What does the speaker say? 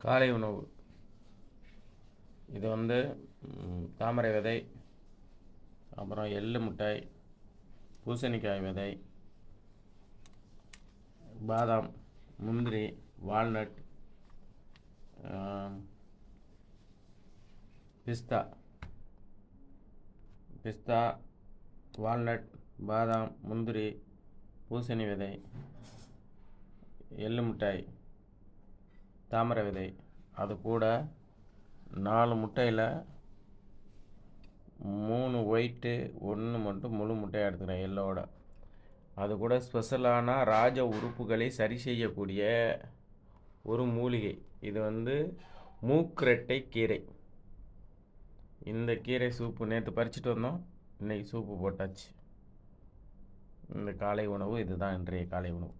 காலை உணவு இது வந்து தாமரை விதை, அப்புறம் எள்ளு மிட்டாய், பூசணிக்காய் விதை, பாதாம், முந்திரி, வால்நட், பிஸ்தா, வால்நட், பாதாம், முந்திரி, பூசணி விதை, எள்ளு மிட்டாய், தாமரை விதை, அது கூட 4 முட்டையில் 3 ஒயிட்டு, 1 மட்டும் முழு முட்டையாக எடுத்துக்கிறேன் எல்லோட. அது கூட ஸ்பெஷலான ராஜ உறுப்புகளை சரி செய்யக்கூடிய ஒரு மூலிகை. இது வந்து மூக்குரெட்டை கீரை. இந்த கீரை சூப்பு நேற்று பறிச்சுட்டு வந்தோம், இன்றைக்கி சூப்பு போட்டாச்சு. இந்த காலை உணவு இதுதான் இன்றைய காலை உணவு.